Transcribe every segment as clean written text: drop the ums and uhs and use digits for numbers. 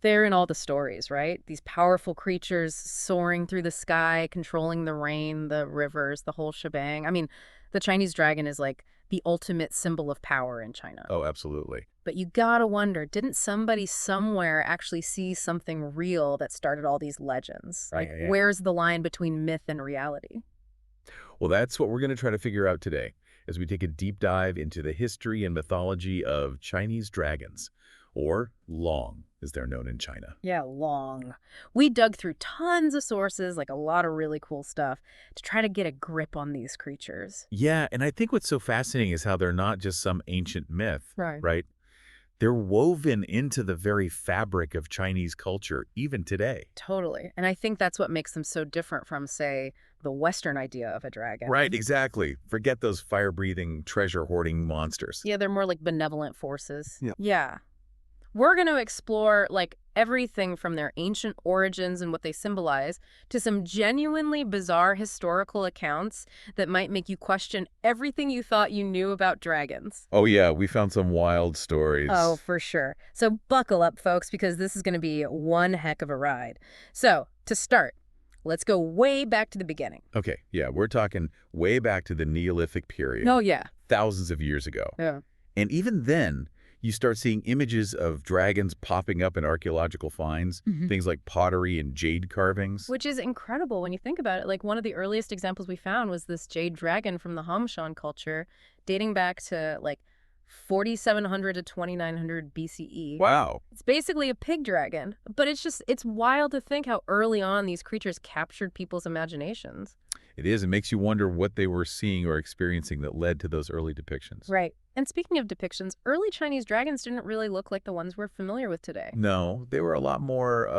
They're in all the stories, right? These powerful creatures soaring through the sky, controlling the rain, the rivers, the whole shebang. I mean, the Chinese dragon is like the ultimate symbol of power in China. Oh, absolutely. But you gotta wonder, didn't somebody somewhere actually see something real that started all these legends? Yeah, Like, yeah, yeah. where's the line between myth and reality? Well, that's what we're going to try to figure out today as we take a deep dive into the history and mythology of Chinese dragons, or Long, as they're known in China. Yeah, long. We dug through tons of sources, like a lot of really cool stuff, to try to get a grip on these creatures. Yeah, and I think what's so fascinating is how they're not just some ancient myth, Right. right? They're woven into the very fabric of Chinese culture, even today. Totally. And I think that's what makes them so different from, say, the Western idea of a dragon. Right, exactly. Forget those fire-breathing, treasure-hoarding monsters. Yeah, they're more like benevolent forces. Yeah. Yeah. We're going to explore like everything from their ancient origins and what they symbolize to some genuinely bizarre historical accounts that might make you question everything you thought you knew about dragons. Oh yeah, we found some wild Oh, stories. for sure. So buckle up, folks, because this is going to be one heck of a ride. So, to start, let's go way back to the beginning. Okay, yeah, we're talking way back to the Neolithic period, Oh, yeah. thousands of years ago. Yeah. And even then, you start seeing images of dragons popping up in archaeological finds, things like pottery and jade carvings. Which is incredible when you think about it. Like, one of the earliest examples we found was this jade dragon from the Hamshan culture, dating back to like 4700 to 2900 BCE. Wow. It's basically a pig dragon, but it's wild to think how early on these creatures captured people's imaginations. It is. It makes you wonder what they were seeing or experiencing that led to those early depictions. Right. And speaking of depictions, early Chinese dragons didn't really look like the ones we're familiar with today. No, they were a lot more,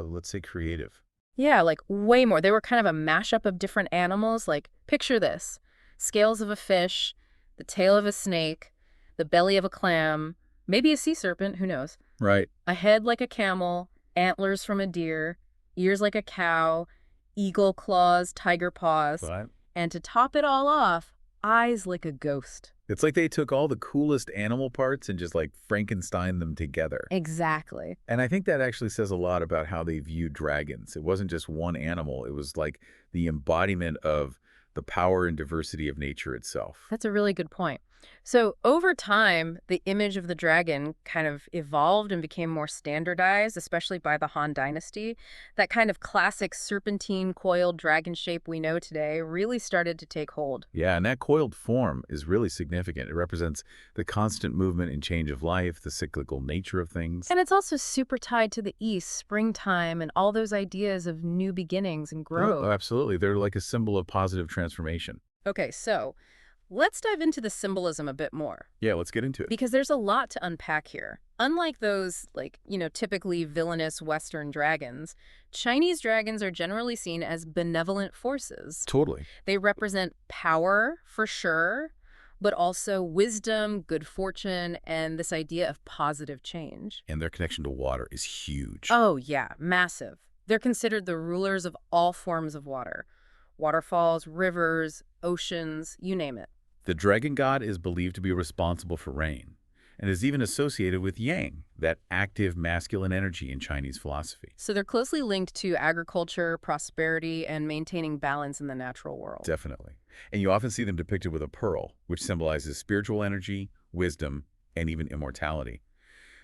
let's say, creative. Yeah, like way more. They were kind of a mashup of different animals. Like, picture this: scales of a fish, the tail of a snake, the belly of a clam, maybe a sea serpent, who knows? Right. A head like a camel, antlers from a deer, ears like a cow, eagle claws, tiger paws, But and to top it all off, eyes like a ghost. it's like they took all the coolest animal parts and just like Frankenstein them together. Exactly. And I think that actually says a lot about how they viewed dragons. It wasn't just one animal. It was like the embodiment of the power and diversity of nature itself. That's a really good point. So, over time, the image of the dragon kind of evolved and became more standardized, especially by the Han Dynasty. That kind of classic serpentine coiled dragon shape we know today really started to take hold. Yeah, and that coiled form is really significant. It represents the constant movement and change of life, the cyclical nature of things. And it's also super tied to the East, springtime, and all those ideas of new beginnings and Oh, growth. absolutely. They're like a symbol of positive transformation. Okay, so let's dive into the symbolism a bit more, Yeah, let's get into it. because there's a lot to unpack here. Unlike those, like, typically villainous Western dragons, Chinese dragons are generally seen as benevolent forces. Totally. They represent power, for sure, but also wisdom, good fortune, and this idea of positive change. And their connection to water is huge. Oh, yeah, massive. They're considered the rulers of all forms of water: waterfalls, rivers, oceans, you name it. The dragon god is believed to be responsible for rain and is even associated with yang, that active masculine energy in Chinese philosophy. So they're closely linked to agriculture, prosperity, and maintaining balance in the natural world. Definitely. And you often see them depicted with a pearl, which symbolizes spiritual energy, wisdom, and even immortality.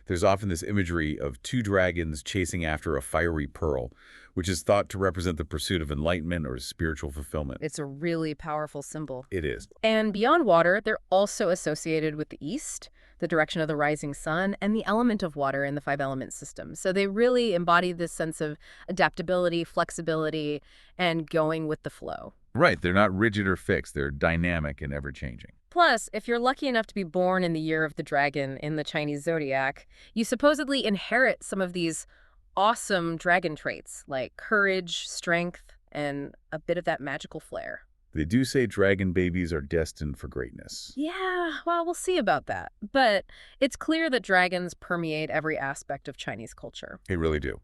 There's often this imagery of two dragons chasing after a fiery pearl, which is thought to represent the pursuit of enlightenment or spiritual fulfillment. It's a really powerful symbol. It is. And beyond water, they're also associated with the east, the direction of the rising sun, and the element of water in the five element system. So they really embody this sense of adaptability, flexibility, and going with the flow. Right, they're not rigid or fixed. They're dynamic and ever-changing. Plus, if you're lucky enough to be born in the year of the dragon in the Chinese zodiac, you supposedly inherit some of these awesome dragon traits like courage, strength, and a bit of that magical flair. They do say dragon babies are destined for greatness. Yeah, well, we'll see about that. But it's clear that dragons permeate every aspect of Chinese culture. They really do.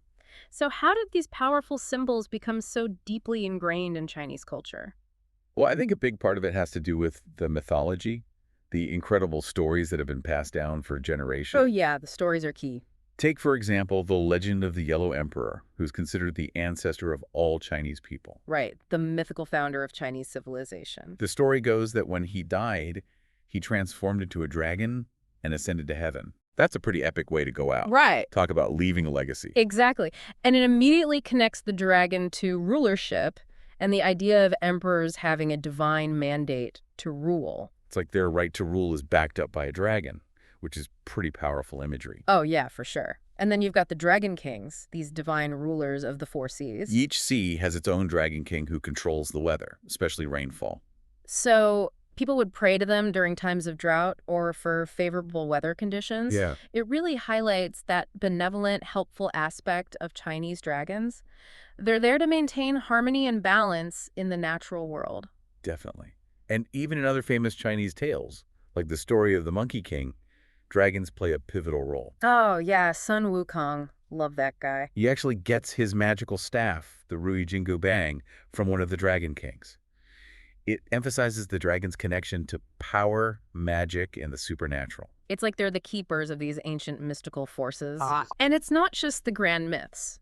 So how did these powerful symbols become so deeply ingrained in Chinese culture? Well, I think a big part of it has to do with the mythology, the incredible stories that have been passed down for Oh generations. yeah, the stories are key. Take, for example, the legend of the Yellow Emperor, who's considered the ancestor of all Chinese people. Right, the mythical founder of Chinese civilization. The story goes that when he died, he transformed into a dragon and ascended to heaven. That's a pretty epic way to go out. Right. Talk about leaving a legacy. Exactly. And it immediately connects the dragon to rulership and the idea of emperors having a divine mandate to rule. It's like their right to rule is backed up by a dragon, which is pretty powerful imagery. Oh, yeah, for sure. And then you've got the dragon kings, these divine rulers of the four seas. Each sea has its own dragon king who controls the weather, especially rainfall. So people would pray to them during times of drought or for favorable weather conditions. Yeah, It really highlights that benevolent, helpful aspect of Chinese dragons. They're there to maintain harmony and balance in the natural world. definitely. And even in other famous Chinese tales, like the story of the Monkey King, dragons play a pivotal role. Oh, yeah, Sun Wukong. Love that guy. He actually gets his magical staff, the Rui Jingu Bang, from one of the Dragon Kings. It emphasizes the dragon's connection to power, magic, and the supernatural. It's like they're the keepers of these ancient mystical forces. Ah. And it's not just the grand myths.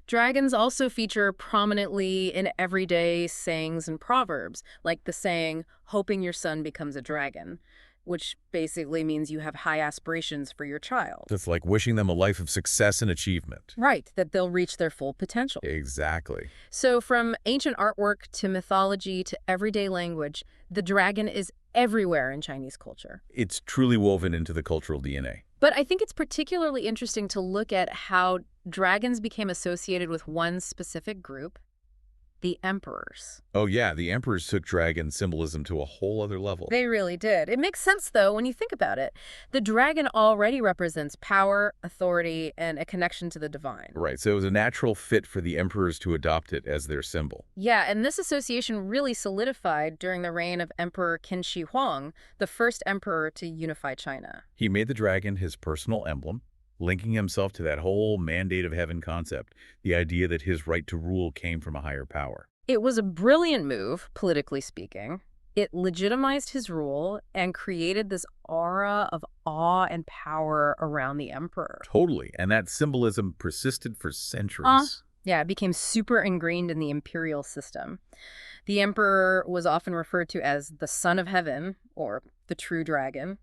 Dragons also feature prominently in everyday sayings and proverbs, like the saying, hoping your son becomes a dragon, which basically means you have high aspirations for your child. It's like wishing them a life of success and achievement. Right, that they'll reach their full potential. Exactly. So from ancient artwork to mythology to everyday language, the dragon is everywhere in Chinese culture. It's truly woven into the cultural DNA. But I think it's particularly interesting to look at how dragons became associated with one specific group, the emperors. Oh yeah, the emperors took dragon symbolism to a whole other level. They really did. It makes sense, though, when you think about it. The dragon already represents power, authority, and a connection to the divine. Right, so it was a natural fit for the emperors to adopt it as their symbol. Yeah, and this association really solidified during the reign of Emperor Qin Shi Huang, the first emperor to unify China. He made the dragon his personal emblem, linking himself to that whole mandate of heaven concept, the idea that his right to rule came from a higher power. It was a brilliant move, politically speaking. It legitimized his rule and created this aura of awe and power around the emperor. Totally, and that symbolism persisted for centuries. Yeah, it became super ingrained in the imperial system. The emperor was often referred to as the son of heaven, or the true dragon.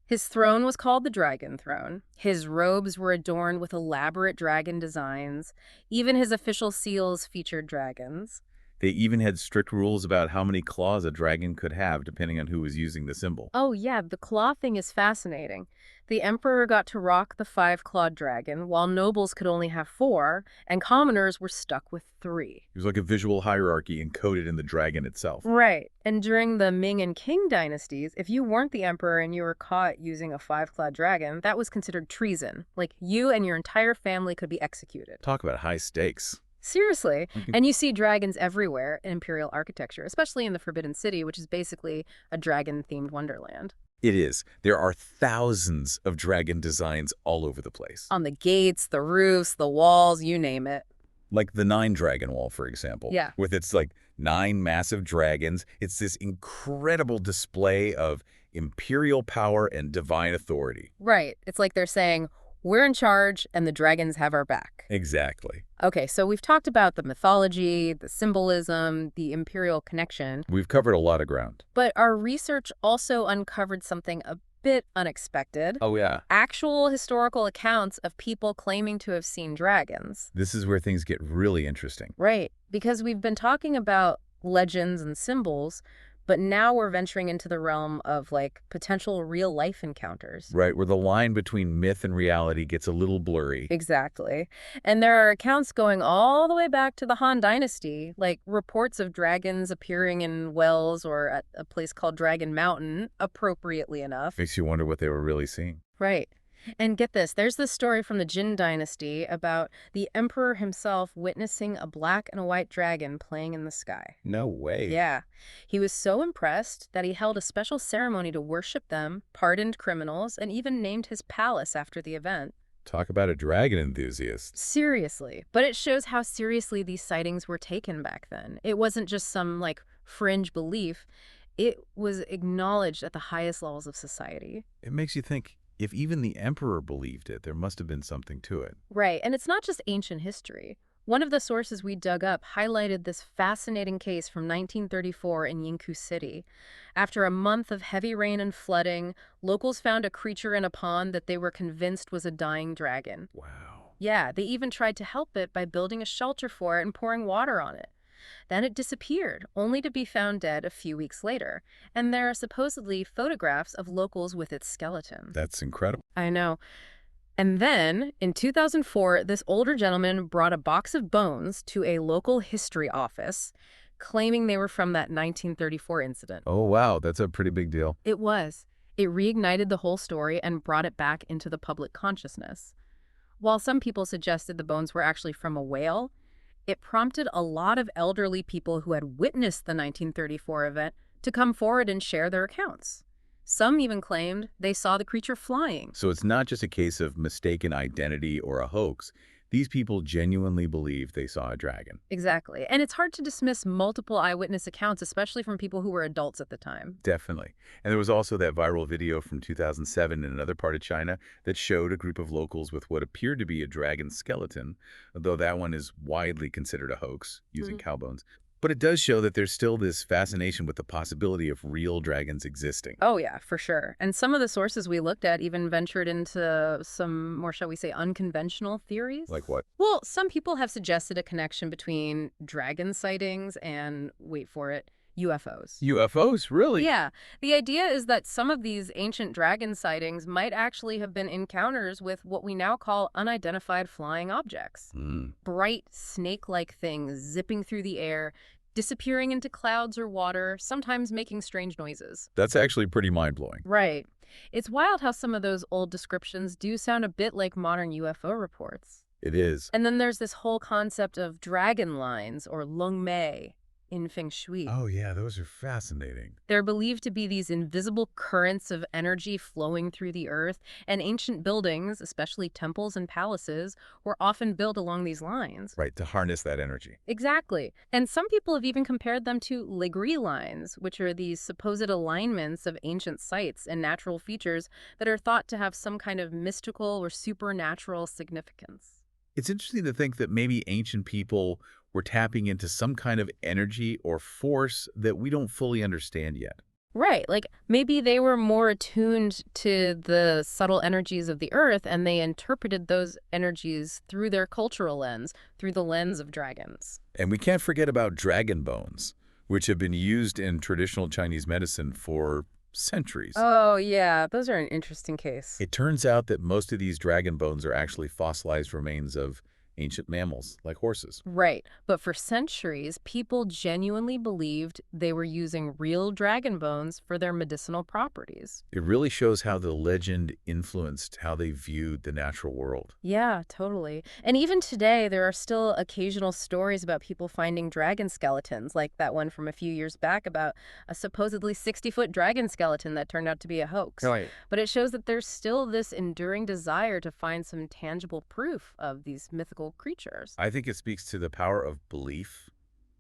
His throne was called the Dragon Throne. His robes were adorned with elaborate dragon designs. Even his official seals featured dragons. They even had strict rules about how many claws a dragon could have, depending on who was using the symbol. Oh yeah, the claw thing is fascinating. The emperor got to rock the five-clawed dragon, while nobles could only have four, and commoners were stuck with three. It was like a visual hierarchy encoded in the dragon itself. Right. And during the Ming and Qing dynasties, if you weren't the emperor and you were caught using a five-clawed dragon, that was considered treason. Like, you and your entire family could be executed. Talk about high stakes. Seriously. And you see dragons everywhere in imperial architecture, especially in the Forbidden City, which is basically a dragon-themed wonderland. It is. There are thousands of dragon designs all over the place. On the gates, the roofs, the walls, you name it. Like the 9-dragon wall, for example. Yeah. With its, 9 massive dragons. It's this incredible display of imperial power and divine authority. Right. It's like they're saying, we're in charge and the dragons have our back. Exactly. Okay, so we've talked about the mythology, the symbolism, the imperial connection, We've covered a lot of ground. but our research also uncovered something a bit unexpected. Oh, yeah. Actual historical accounts of people claiming to have seen dragons. This is where things get really interesting. Right, because we've been talking about legends and symbols, but now we're venturing into the realm of, potential real-life encounters. Right, where the line between myth and reality gets a little blurry. Exactly. And there are accounts going all the way back to the Han Dynasty, like reports of dragons appearing in wells or at a place called Dragon Mountain, appropriately enough. Makes you wonder what they were really seeing. Right. And get this, there's this story from the Jin Dynasty about the emperor himself witnessing a black and a white dragon playing in the sky. No way. Yeah. He was so impressed that he held a special ceremony to worship them, pardoned criminals, and even named his palace after the event. Talk about a dragon enthusiast. Seriously. But it shows how seriously these sightings were taken back then. It wasn't just some, fringe belief. It was acknowledged at the highest levels of society. It makes you think, If even the emperor believed it, there must have been something to it. Right, and it's not just ancient history. One of the sources we dug up highlighted this fascinating case from 1934 in Yingkou City. After a month of heavy rain and flooding, locals found a creature in a pond that they were convinced was a dying dragon. Wow. Yeah, they even tried to help it by building a shelter for it and pouring water on it. Then it disappeared, only to be found dead a few weeks later. And there are supposedly photographs of locals with its skeleton. That's incredible. I know. And then, in 2004, this older gentleman brought a box of bones to a local history office, claiming they were from that 1934 incident. Oh, wow. That's a pretty big deal. It was. It reignited the whole story and brought it back into the public consciousness. While some people suggested the bones were actually from a whale, it prompted a lot of elderly people who had witnessed the 1934 event to come forward and share their accounts. Some even claimed they saw the creature flying. So it's not just a case of mistaken identity or a hoax. These people genuinely believe they saw a dragon. Exactly. And it's hard to dismiss multiple eyewitness accounts, especially from people who were adults at the time. Definitely. And there was also that viral video from 2007 in another part of China that showed a group of locals with what appeared to be a dragon skeleton, though that one is widely considered a hoax, using cow bones. But it does show that there's still this fascination with the possibility of real dragons existing. Oh, yeah, for sure. And some of the sources we looked at even ventured into some more, shall we say, unconventional theories. Like what? Well, some people have suggested a connection between dragon sightings and, wait for it, UFOs. UFOs? Really? Yeah, the idea is that some of these ancient dragon sightings might actually have been encounters with what we now call unidentified flying objects. Hmm. Bright, snake-like things zipping through the air, disappearing into clouds or water, sometimes making strange noises. That's actually pretty mind-blowing. Right. It's wild how some of those old descriptions do sound a bit like modern UFO reports. It is. And then there's this whole concept of dragon lines or lung mei in feng shui. Oh, yeah, those are fascinating. They're believed to be these invisible currents of energy flowing through the earth, and ancient buildings, especially temples and palaces, were often built along these lines. Right, to harness that energy. Exactly. And some people have even compared them to Legree lines, which are these supposed alignments of ancient sites and natural features that are thought to have some kind of mystical or supernatural significance. It's interesting to think that maybe ancient people were tapping into some kind of energy or force that we don't fully understand yet. Right, like maybe they were more attuned to the subtle energies of the earth and they interpreted those energies through their cultural lens, through the lens of dragons. And we can't forget about dragon bones, which have been used in traditional Chinese medicine for centuries. Oh, yeah, those are an interesting case. It turns out that most of these dragon bones are actually fossilized remains of ancient mammals, like horses. Right, but for centuries, people genuinely believed they were using real dragon bones for their medicinal properties. It really shows how the legend influenced how they viewed the natural world. Yeah, totally. And even today, there are still occasional stories about people finding dragon skeletons, like that one from a few years back about a supposedly 60-foot dragon skeleton that turned out to be a hoax. Right. But it shows that there's still this enduring desire to find some tangible proof of these mythical creatures. I think it speaks to the power of belief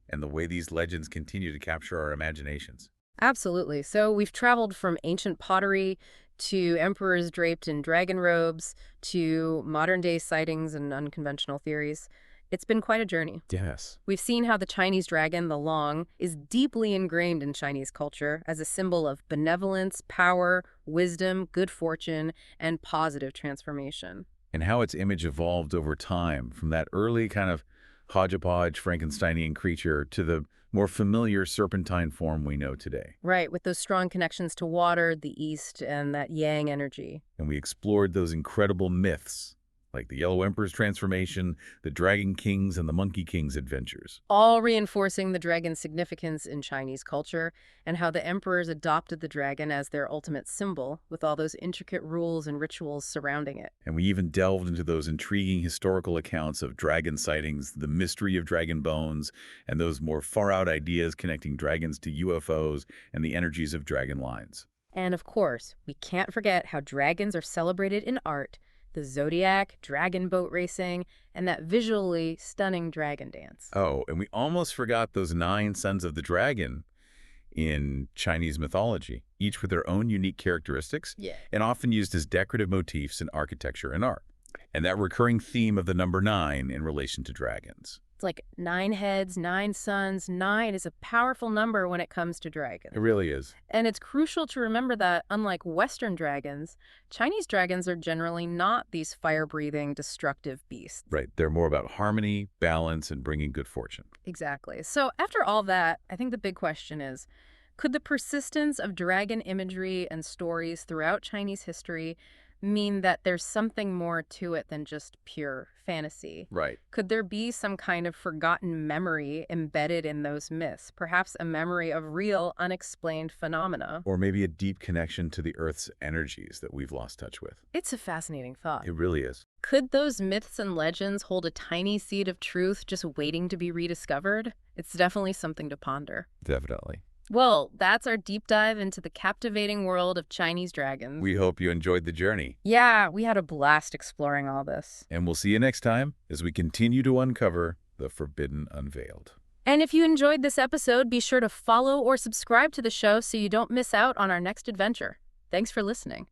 and the way these legends continue to capture our imaginations. Absolutely. So we've traveled from ancient pottery to emperors draped in dragon robes to modern-day sightings and unconventional theories. It's been quite a journey. Yes. We've seen how the Chinese dragon, the long, is deeply ingrained in Chinese culture as a symbol of benevolence, power, wisdom, good fortune, and positive transformation. And how its image evolved over time from that early kind of hodgepodge Frankensteinian creature to the more familiar serpentine form we know today. Right, with those strong connections to water, the east, and that yang energy. And we explored those incredible myths, like the Yellow Emperor's transformation, the Dragon King's and the Monkey King's adventures. All reinforcing the dragon's significance in Chinese culture and how the emperors adopted the dragon as their ultimate symbol, with all those intricate rules and rituals surrounding it. And we even delved into those intriguing historical accounts of dragon sightings, the mystery of dragon bones, and those more far-out ideas connecting dragons to UFOs and the energies of dragon lines. And of course, we can't forget how dragons are celebrated in art, the zodiac, dragon boat racing, and that visually stunning dragon dance. Oh, and we almost forgot those 9 sons of the dragon in Chinese mythology, each with their own unique characteristics Yeah. and often used as decorative motifs in architecture and art. And that recurring theme of the number 9 in relation to dragons. It's like 9 heads, 9 suns. 9 is a powerful number when it comes to It dragons. really is. And it's crucial to remember that, unlike Western dragons, Chinese dragons are generally not these fire-breathing, destructive beasts. Right. They're more about harmony, balance, and bringing good fortune. Exactly. So after all that, I think the big question is, could the persistence of dragon imagery and stories throughout Chinese history mean that there's something more to it than just pure fantasy? Right. Could there be some kind of forgotten memory embedded in those myths, perhaps a memory of real, unexplained phenomena? Or maybe a deep connection to the Earth's energies that we've lost touch with. It's a fascinating thought. It really is. Could those myths and legends hold a tiny seed of truth just waiting to be rediscovered? It's definitely something to ponder. Definitely. Well, that's our deep dive into the captivating world of Chinese dragons. We hope you enjoyed the journey. Yeah, we had a blast exploring all this. And we'll see you next time as we continue to uncover the forbidden unveiled. And if you enjoyed this episode, be sure to follow or subscribe to the show so you don't miss out on our next adventure. Thanks for listening.